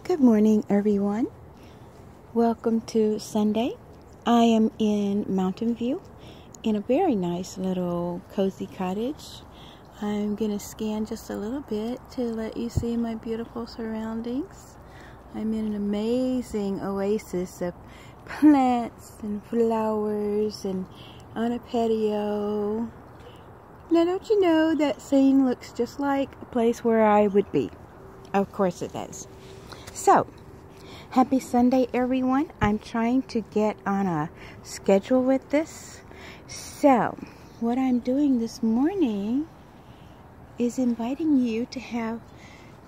Good morning, everyone. Welcome to Sunday. I am in Mountain View in a very nice little cozy cottage. I'm going to scan just a little bit to let you see my beautiful surroundings. I'm in an amazing oasis of plants and flowers and on a patio. Now, don't you know that scene looks just like a place where I would be? Of course it does. So, happy Sunday, everyone. I'm trying to get on a schedule with this. So, what I'm doing this morning is inviting you to have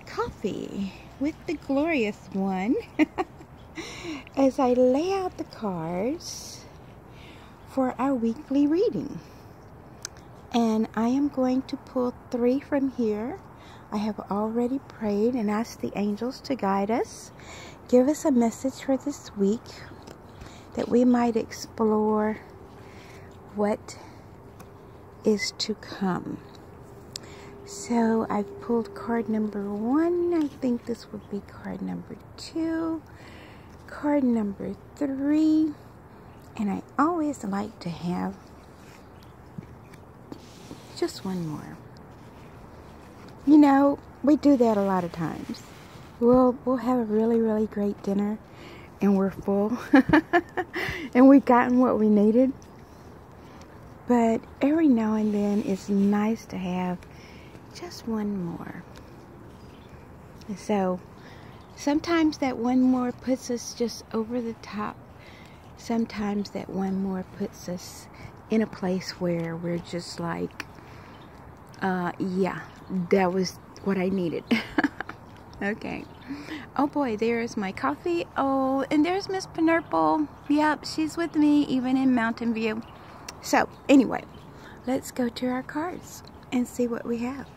coffee with the Glory-ous one as I lay out the cards for our weekly reading. And I am going to pull 3 from here. I have already prayed and asked the angels to guide us, give us a message for this week that we might explore what is to come. So I've pulled card number 1. I think this would be card number 2, card number 3, and I always like to have just one more. You know, we do that a lot of times. We'll have a really great dinner and we're full and we've gotten what we needed. But every now and then it's nice to have just one more. So sometimes that one more puts us just over the top. Sometimes that one more puts us in a place where we're just like, yeah, that was what I needed. Okay. Oh boy, there's my coffee. Oh, and there's Miss Penurple. Yep, she's with me even in Mountain View. So, anyway, let's go to our cards and see what we have.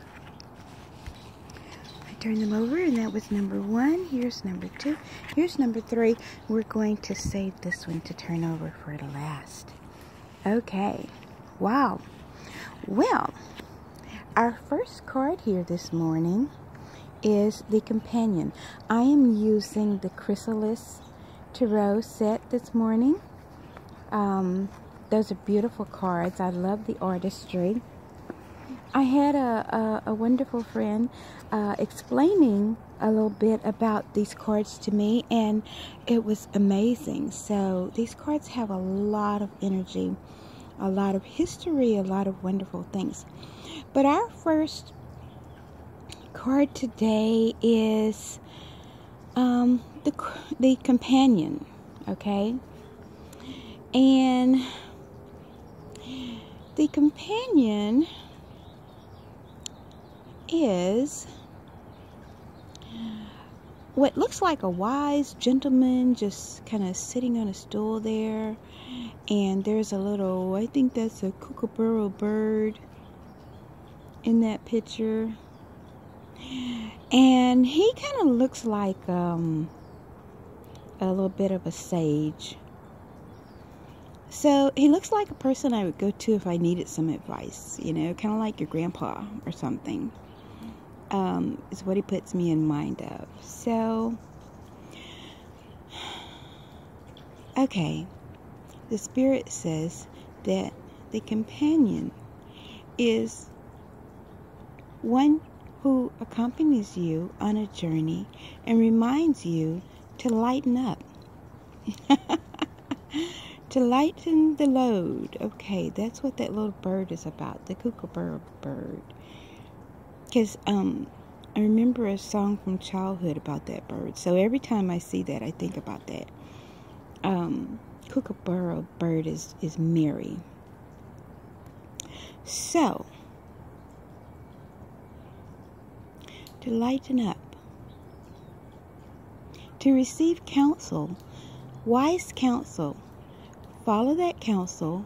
I turn them over, and that was number 1. Here's number 2. Here's number 3. We're going to save this one to turn over for the last. Okay. Wow. Well, our first card here this morning is the Companion. I am using the Chrysalis Tarot set this morning. Those are beautiful cards. I love the artistry. I had a wonderful friend explaining a little bit about these cards to me, and it was amazing. So these cards have a lot of energy, a lot of history, a lot of wonderful things. But our first card today is the Companion, okay? And the Companion is what looks like a wise gentleman just kind of sitting on a stool there. And there's a little, I think that's a kookaburra bird in that picture. And he kind of looks like a little bit of a sage. So he looks like a person I would go to if I needed some advice, you know, kind of like your grandpa or something. Is what he puts me in mind of. So, okay, the Spirit says that the Companion is one who accompanies you on a journey and reminds you to lighten up. To lighten the load. Okay, that's what that little bird is about, the kookaburra bird. Because I remember a song from childhood about that bird. So every time I see that, I think about that. Kookaburra bird is merry. So, to lighten up, to receive counsel, wise counsel, follow that counsel,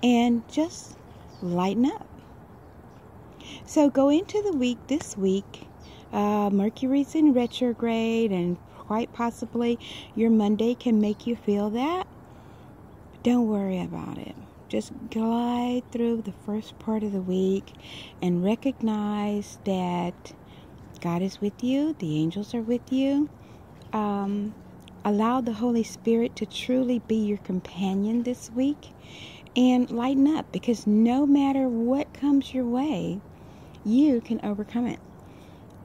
and just lighten up. So go into the week this week. Mercury's in retrograde, and quite possibly your Monday can make you feel that. Don't worry about it. Just glide through the first part of the week and recognize that God is with you, the angels are with you, allow the Holy Spirit to truly be your companion this week and lighten up, because no matter what comes your way, you can overcome it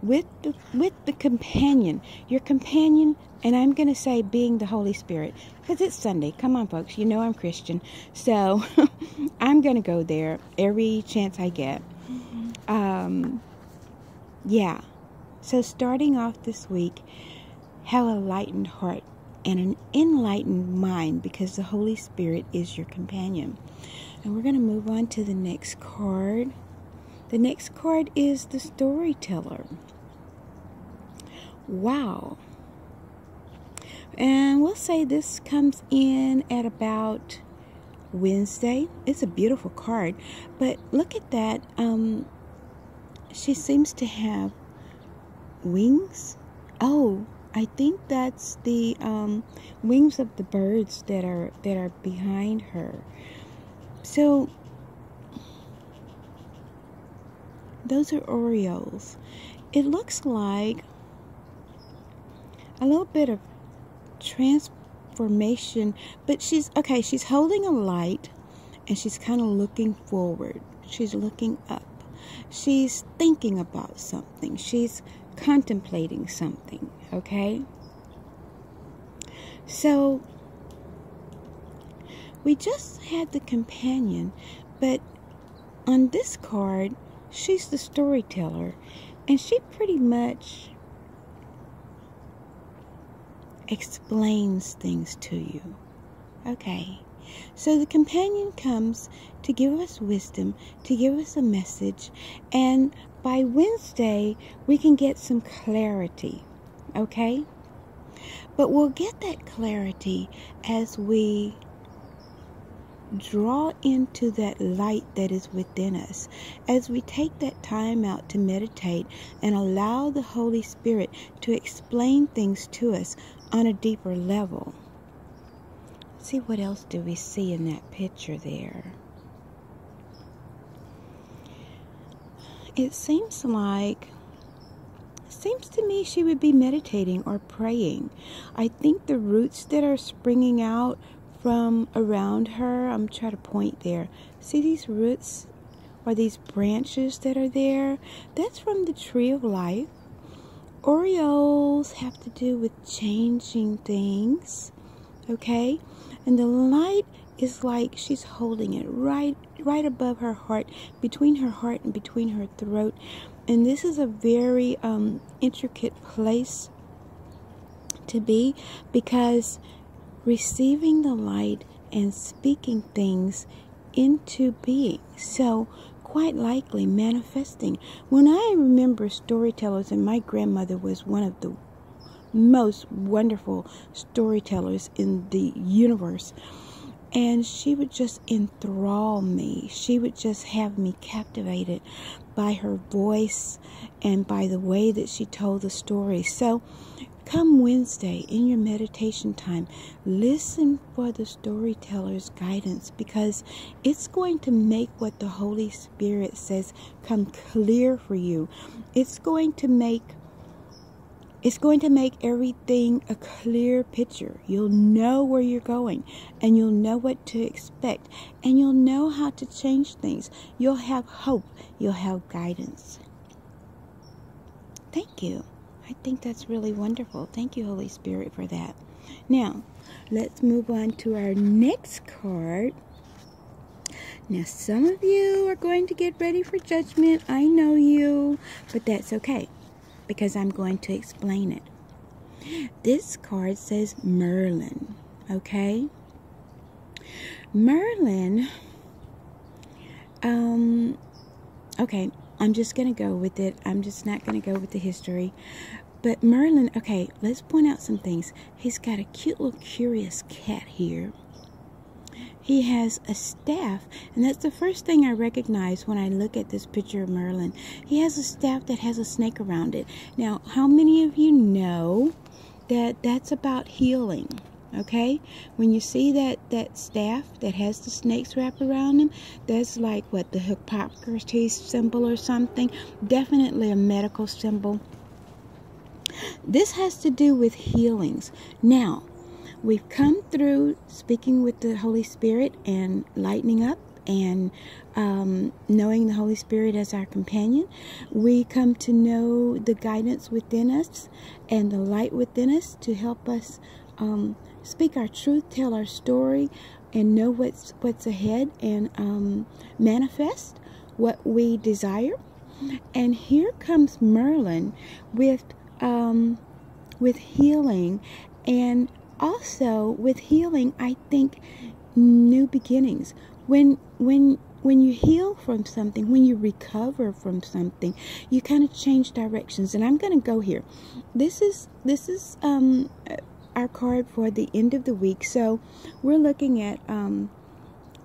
with the companion, your companion. And I'm going to say being the Holy Spirit, because it's Sunday. Come on, folks. You know I'm Christian. So I'm going to go there every chance I get. Yeah. So starting off this week, have a lightened heart and an enlightened mind, because the Holy Spirit is your companion. And we're going to move on to the next card. The next card is the storyteller. Wow. And we'll say this comes in at about Wednesday. It's a beautiful card, but look at that. She seems to have wings. Oh, I think that's the wings of the birds that are behind her. So those are Orioles. It looks like a little bit of transformation, but she's holding a light and she's kind of looking forward. She's looking up. She's thinking about something. She's contemplating something, okay? So we just had the companion, but on this card, she's the storyteller, and she pretty much explains things to you. Okay, so the companion comes to give us wisdom, to give us a message, and by Wednesday we can get some clarity. Okay, but we'll get that clarity as we draw into that light that is within us, as we take that time out to meditate and allow the Holy Spirit to explain things to us on a deeper level. See, what else do we see in that picture there? It seems to me she would be meditating or praying. I think the roots that are springing out from around her, I'm trying to point there. See these roots or these branches that are there? That's from the tree of life. Orioles have to do with changing things, okay? And the light is like she's holding it right above her heart, between her heart and between her throat. And this is a very intricate place to be, because receiving the light and speaking things into being. So quite likely manifesting. When I remember storytellers, and my grandmother was one of the most wonderful storytellers in the universe, and she would just enthrall me. She would just have me captivated by her voice and by the way that she told the story. So come Wednesday in your meditation time, listen for the storyteller's guidance, because it's going to make what the Holy Spirit says come clear for you. It's going to make everything a clear picture. You'll know where you're going, and you'll know what to expect, and you'll know how to change things. You'll have hope. You'll have guidance. Thank you. I think that's really wonderful. Thank you, Holy Spirit, for that. Now, let's move on to our next card. Now, some of you are going to get ready for judgment. I know you, but that's okay, because I'm going to explain it. This card says Merlin, okay? Merlin, okay, I'm just going to go with it. I'm just not going to go with the history. But Merlin, okay, let's point out some things. He's got a cute little curious cat here. He has a staff, and that's the first thing I recognize when I look at this picture of Merlin. He has a staff that has a snake around it. Now, how many of you know that that's about healing? Okay, when you see that staff that has the snakes wrapped around him, that's like what, the Hippocrates symbol or something. Definitely a medical symbol. This has to do with healings. Now, we've come through speaking with the Holy Spirit and lightening up and knowing the Holy Spirit as our companion. We come to know the guidance within us and the light within us to help us speak our truth, tell our story, and know what's ahead and manifest what we desire. And here comes Merlin with healing, and also with healing, I think new beginnings. When you heal from something, when you recover from something, you kind of change directions. And I'm going to go here. This is our card for the end of the week. So we're looking at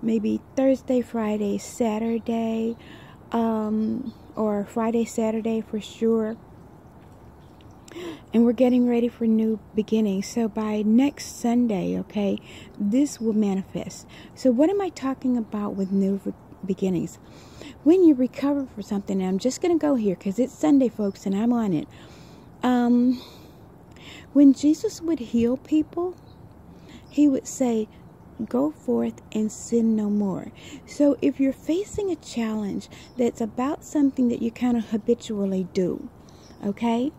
maybe Thursday, Friday, Saturday, or Friday, Saturday for sure. And we're getting ready for new beginnings. So by next Sunday, okay, this will manifest. So what am I talking about with new beginnings? When you recover for something, and I'm just going to go here because it's Sunday, folks, and I'm on it. When Jesus would heal people, he would say, go forth and sin no more. So if you're facing a challenge that's about something that you kind of habitually do, okay,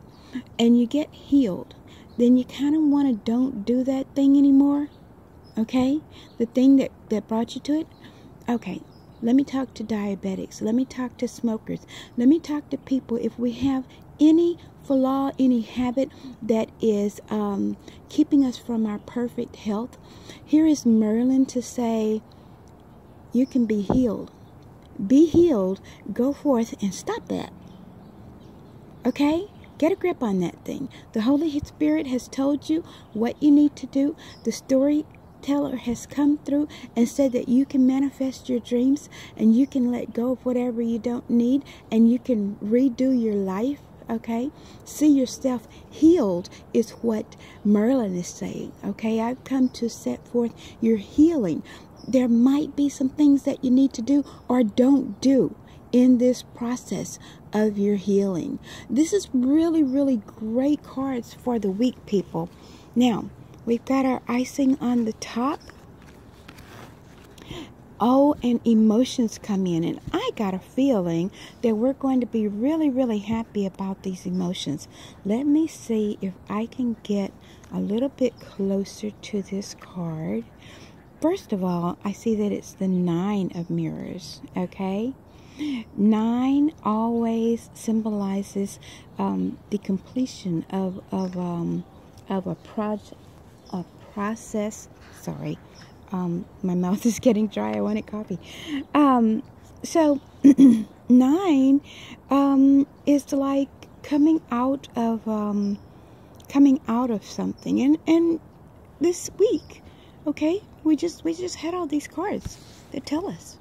and you get healed, then you kind of want to don't do that thing anymore, okay? The thing that brought you to it. Okay, let me talk to diabetics. Let me talk to smokers. Let me talk to people. If we have any flaw, any habit that is keeping us from our perfect health, here is Merlin to say, you can be healed. Be healed. Go forth and stop that. Okay? Get a grip on that thing. The Holy Spirit has told you what you need to do. The storyteller has come through and said that you can manifest your dreams and you can let go of whatever you don't need and you can redo your life. Okay? See yourself healed is what Merlin is saying. Okay? I've come to set forth your healing. There might be some things that you need to do or don't do in this process of your healing. This is really, really great cards for the week, people. Now, we've got our icing on the top. Oh, and emotions come in, and I got a feeling that we're going to be really, really happy about these emotions. Let me see if I can get a little bit closer to this card. First of all, I see that it's the 9 of mirrors, okay? 9 always symbolizes the completion of a process. Sorry, my mouth is getting dry. I wanted coffee. So 9 is like coming out of something. And this week, okay, we just had all these cards that tell us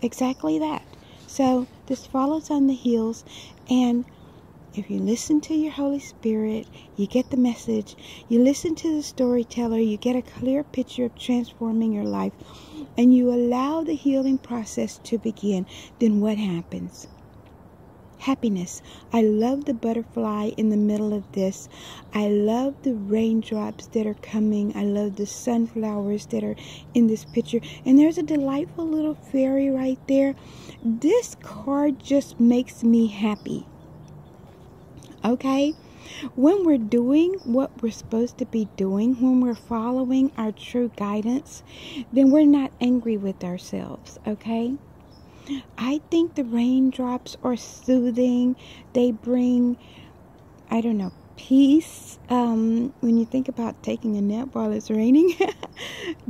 exactly that. So this follows on the heels, and if you listen to your Holy Spirit, you get the message. You listen to the storyteller, you get a clear picture of transforming your life, and you allow the healing process to begin. Then what happens? Happiness. I love the butterfly in the middle of this. I love the raindrops that are coming. I love the sunflowers that are in this picture. And there's a delightful little fairy right there. This card just makes me happy. Okay? When we're doing what we're supposed to be doing, when we're following our true guidance, then we're not angry with ourselves. Okay? I think the raindrops are soothing. They bring, I don't know, peace. When you think about taking a nap while it's raining,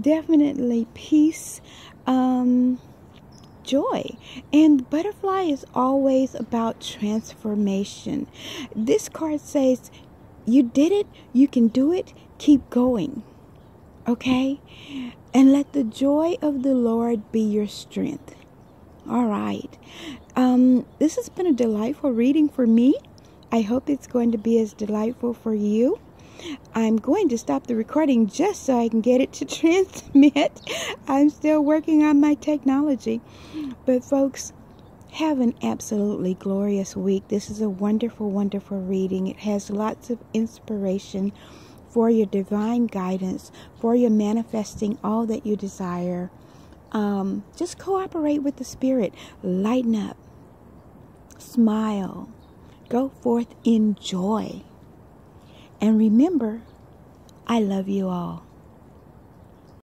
definitely peace, joy. And the butterfly is always about transformation. This card says, you did it, you can do it, keep going. Okay? And let the joy of the Lord be your strength. All right. This has been a delightful reading for me. I hope it's going to be as delightful for you. I'm going to stop the recording just so I can get it to transmit. I'm still working on my technology. But folks, Have an absolutely glorious week. This is a wonderful, wonderful reading. It has lots of inspiration for your divine guidance, for your manifesting all that you desire. Just cooperate with the Spirit. Lighten up. Smile. Go forth in joy. And remember, I love you all.